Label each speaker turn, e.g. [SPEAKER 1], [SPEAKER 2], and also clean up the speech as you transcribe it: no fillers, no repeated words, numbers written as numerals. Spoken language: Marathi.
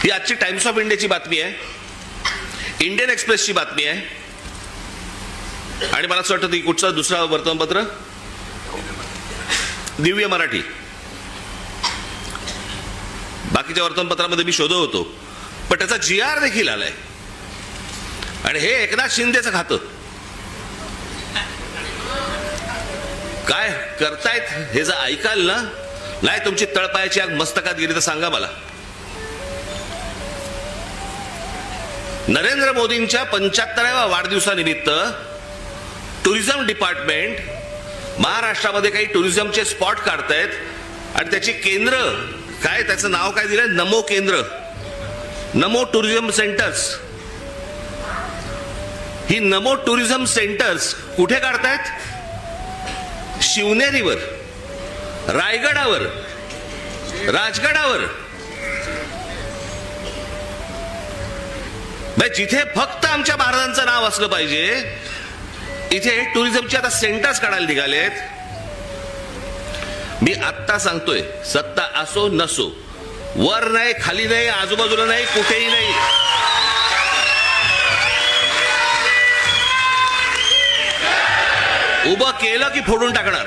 [SPEAKER 1] ही आजची टाइम्स ऑफ इंडियाची बातमी आहे, इंडियन एक्सप्रेसची बातमी आहे, आणि मला असं वाटतं की कुठचं दुसरा वर्तमानपत्र दिव्य मराठी. बाकीच्या वर्तमानपत्रामध्ये मी शोधत होतो, पण त्याचा GR देखील आलाय. आणि हे एकनाथ शिंदेचं खातं. काय करतायत हे जर ऐकाल ना, नाही तुमची तळपायाची आग मस्तकात गेली तर सांगा मला. नरेंद्र मोदींच्या 75व्या वाढदिवसानिमित्त टुरिझम डिपार्टमेंट महाराष्ट्रामध्ये काही टुरिझमचे स्पॉट काढतायत आणि त्याची केंद्र काय, त्याचं नाव काय दिलंय, नमो केंद्र, नमो टुरिझम सेंटर्स. ही नमो टुरिझम सेंटर्स कुठे काढतायत? शिवनेरीवर, रायगडावर, राजगडावर. जिथे फक्त आमच्या महाराजांचं नाव असलं पाहिजे, इथे टुरिझमचे आता सेंटर्स काढायला निघालेत. मी आत्ता सांगतोय, सत्ता असो नसो, वर नाही, खाली नाही, आजूबाजूला नाही, कुठेही नाही, उभं केलं की फोडून टाकणार.